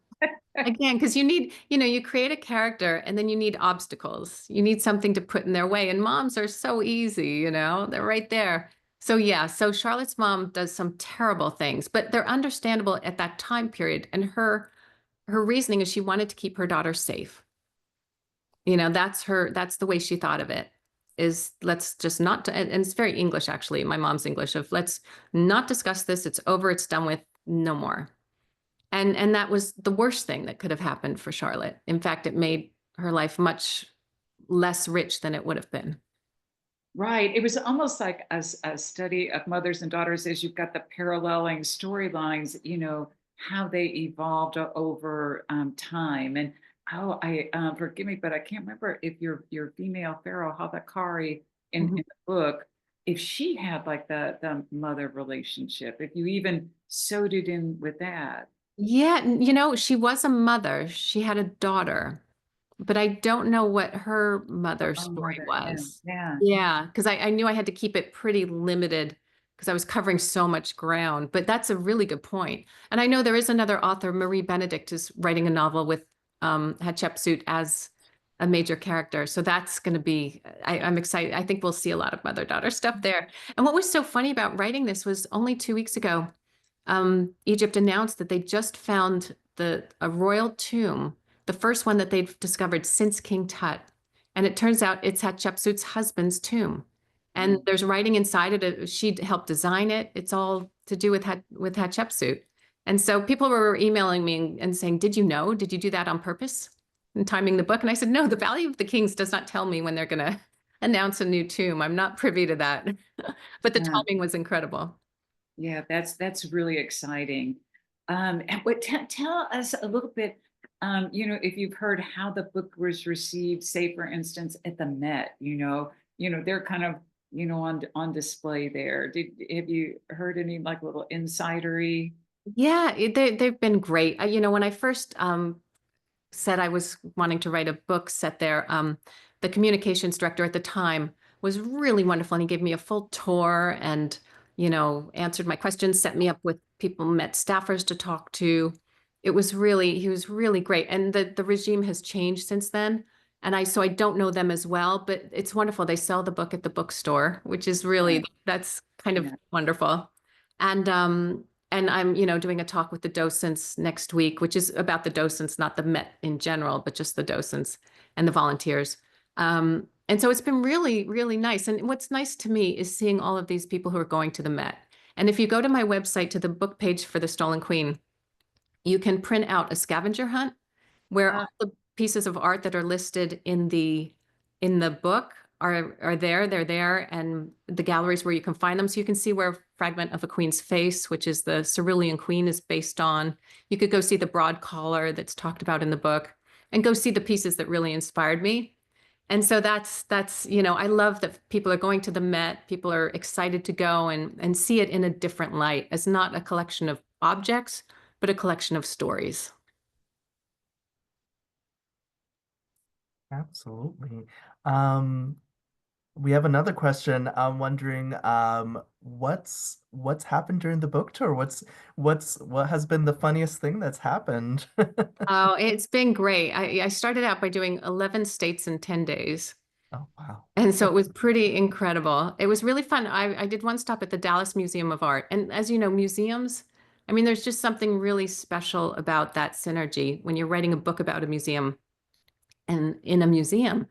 Again, because you need, you create a character and then you need obstacles. You need something to put in their way. And moms are so easy, they're right there. So yeah, so Charlotte's mom does some terrible things, but they're understandable at that time period. And her reasoning is she wanted to keep her daughter safe. That's the way she thought of it, is let's just not, and it's very English actually, my mom's English, of let's not discuss this. It's over, it's done with, no more. And that was the worst thing that could have happened for Charlotte. In fact, it made her life much less rich than it would have been. Right. It was almost like a study of mothers and daughters as you've got the paralleling storylines, how they evolved over time. And oh, I forgive me, but I can't remember if your female pharaoh, Havakari in the book, if she had like the mother relationship, if you even sewed it in with that. Yeah, she was a mother. She had a daughter, but I don't know what her mother's Oh, story mother. Yeah. was. Yeah. Yeah, because I knew I had to keep it pretty limited because I was covering so much ground. But that's a really good point. And I know there is another author, Marie Benedict, is writing a novel with Hatshepsut as a major character. So that's going to be, I'm excited. I think we'll see a lot of mother-daughter stuff there. And what was so funny about writing this was only 2 weeks ago, Egypt announced that they just found a royal tomb, the first one that they've discovered since King Tut. And it turns out it's Hatshepsut's husband's tomb. And there's writing inside it. She helped design it. It's all to do with Hatshepsut. And so people were emailing me and saying, "Did you know? Did you do that on purpose?" And timing the book. And I said, "No, the Valley of the Kings does not tell me when they're going to announce a new tomb. I'm not privy to that." But the Yeah. timing was incredible. Yeah, that's really exciting. And what tell us a little bit, if you've heard how the book was received, say for instance at the Met, they're kind of, on display there. Have you heard any like little insidery? Yeah, they've been great. When I first said I was wanting to write a book set there, the communications director at the time was really wonderful, and he gave me a full tour and, answered my questions, set me up with people, Met staffers to talk to. He was really great. And the regime has changed since then. And so I don't know them as well, but it's wonderful. They sell the book at the bookstore, which is Yeah, really, that's kind of yeah. wonderful. And I'm, doing a talk with the docents next week, which is about the docents, not the Met in general, but just the docents and the volunteers. And so it's been really, really nice. And what's nice to me is seeing all of these people who are going to the Met. And if you go to my website to the book page for The Stolen Queen, you can print out a scavenger hunt where Uh, all the pieces of art that are listed in the book are there. They're there, and the galleries where you can find them. So you can see where a fragment of a queen's face, which is the cerulean queen, is based on. You could go see the broad collar that's talked about in the book, and go see the pieces that really inspired me. And so that's I love that people are going to the Met. People are excited to go and see it in a different light, as not a collection of objects, but a collection of stories. Absolutely. Um, we have another question. I'm wondering, what's happened during the book tour? What has been the funniest thing that's happened? Oh, it's been great. I started out by doing 11 states in 10 days. Oh, wow. And so it was pretty incredible. It was really fun. I did one stop at the Dallas Museum of Art. And as you know, museums, I mean, there's just something really special about that synergy when you're writing a book about a museum and in a museum,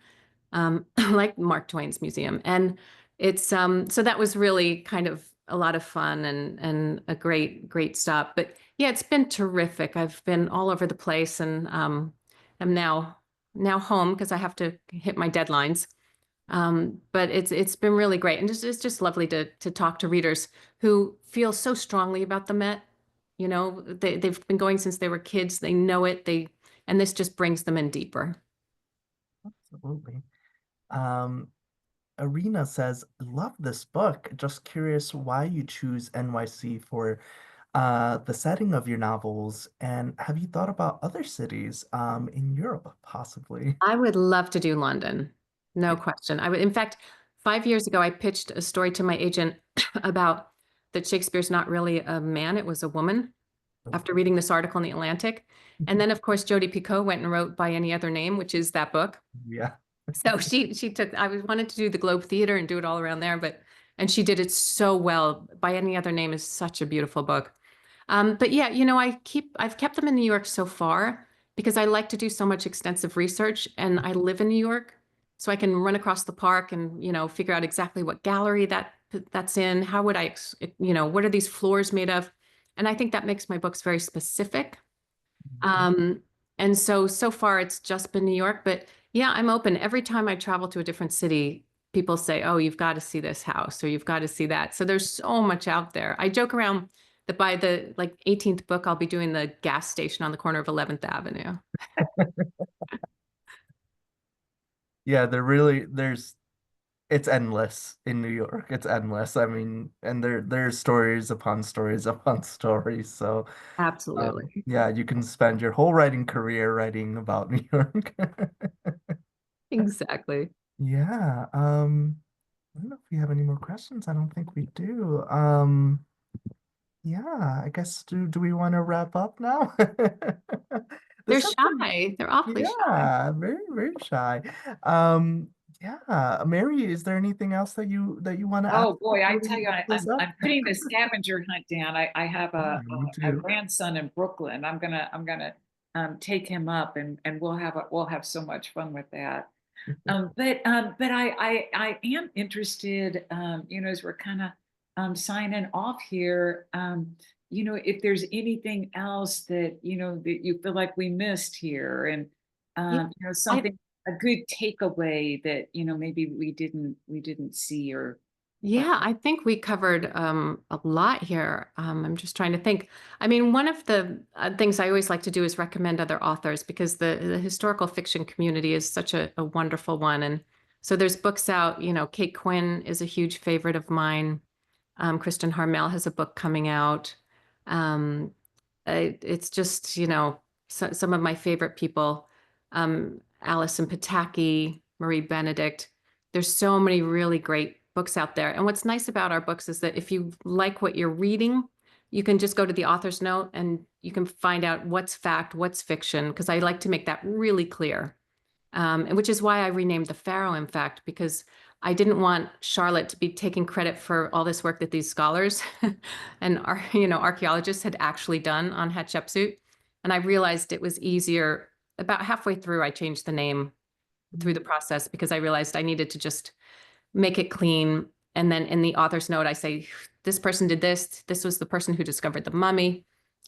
like Mark Twain's museum. And it's so that was really kind of a lot of fun and a great stop. But yeah, it's been terrific. I've been all over the place, and I'm now home because I have to hit my deadlines. But it's been really great, and it's just lovely to talk to readers who feel so strongly about the Met. They've been going since they were kids. They know it. And this just brings them in deeper. Absolutely. Um, Arena says, love this book. Just curious why you choose NYC for the setting of your novels, and have you thought about other cities in Europe, possibly? I would love to do London, no Yeah. question. In fact, 5 years ago, I pitched a story to my agent about that Shakespeare's not really a man; it was a woman. Oh, After reading this article in the Atlantic, and then of course Jodi Picoult went and wrote By Any Other Name, which is that book. yeah. So she took, wanted to do the Globe Theater and do it all around there, and she did it so well. By Any Other Name is such a beautiful book. But yeah, I've kept them in New York so far because I like to do so much extensive research, and I live in New York, so I can run across the park and, figure out exactly what gallery that's in. How would what are these floors made of? And I think that makes my books very specific. Mhm. Um, And so far it's just been New York, but yeah, I'm open. Every time I travel to a different city, people say, "Oh, you've got to see this house or you've got to see that." So there's so much out there. I joke around that by the like 18th book, I'll be doing the gas station on the corner of 11th Avenue. Yeah, it's endless in New York. It's endless. I mean, and there's stories upon stories upon stories. So, Absolutely. yeah, you can spend your whole writing career writing about New York. Exactly. Yeah. I don't know if we have any more questions. I don't think we do. Yeah, I guess do we want to wrap up now? They're This has been, shy. They're awfully shy. yeah, very, very shy. Um, yeah, Mary, is there anything else that you want to ask Oh boy, I before tell we you, close up? I'm putting the scavenger hunt down. I have Yeah, me a too. grandson in Brooklyn. I'm gonna take him up, and we'll have so much fun with that. But I am interested, as we're kind of signing off here, if there's anything else that that you feel like we missed here, and Yeah. I something, a good takeaway that maybe we didn't see, or Yeah, I think we covered a lot here. I'm just trying to think. I mean, one of the things I always like to do is recommend other authors because the historical fiction community is such a wonderful one. And so there's books out, Kate Quinn is a huge favorite of mine. Kristen Harmel has a book coming out. Um, it's just, some of my favorite people. Alison Pataki, Marie Benedict. There's so many really great books out there. And what's nice about our books is that if you like what you're reading, you can just go to the author's note and you can find out what's fact, what's fiction, because I like to make that really clear. And which is why I renamed the Pharaoh, in fact, because I didn't want Charlotte to be taking credit for all this work that these scholars and archaeologists had actually done on Hatshepsut. And I realized it was easier. About halfway through, I changed the name through the process because I realized I needed to just make it clean. And then in the author's note, I say, this person did this. This was the person who discovered the mummy,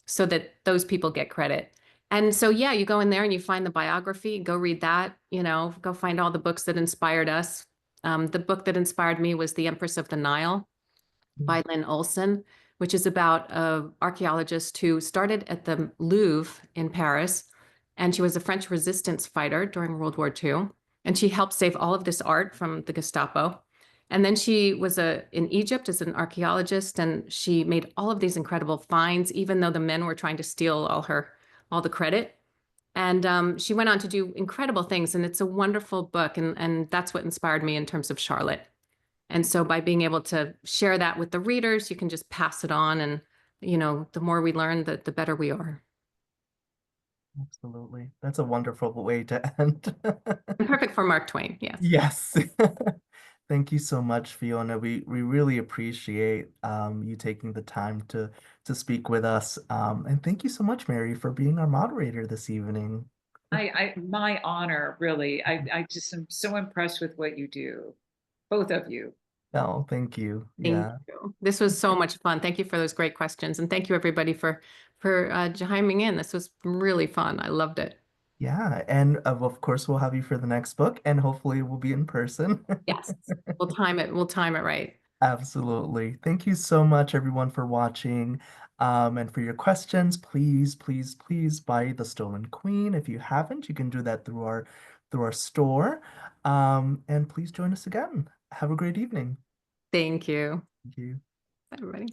so that those people get credit. And so, yeah, you go in there and you find the biography, go read that, go find all the books that inspired us. The book that inspired me was The Empress of the Nile by Lynn Olson, which is about an archaeologist who started at the Louvre in Paris. And she was a French resistance fighter during World War II. And she helped save all of this art from the Gestapo. And then she was in Egypt as an archaeologist, and she made all of these incredible finds, even though the men were trying to steal all the credit. And she went on to do incredible things. And it's a wonderful book. And that's what inspired me in terms of Charlotte. And so by being able to share that with the readers, you can just pass it on. And, the more we learn, the better we are. Absolutely. That's a wonderful way to end. And perfect for Mark Twain. Yes. Yes. Thank you so much, Fiona. We really appreciate you taking the time to speak with us. And thank you so much, Mary, for being our moderator this evening. my honor, really. I just am so impressed with what you do, both of you. Oh, thank you. Thank Yeah. you. This was so much fun. Thank you for those great questions. And thank you everybody for chiming in. This was really fun. I loved it. Yeah. And of course, we'll have you for the next book, and hopefully we'll be in person. Yes. We'll time it. We'll time it right. Absolutely. Thank you so much, everyone, for watching. And for your questions, please, please, please buy The Stolen Queen. If you haven't, you can do that through our store. And please join us again. Have a great evening. Thank you. Thank you. Everybody.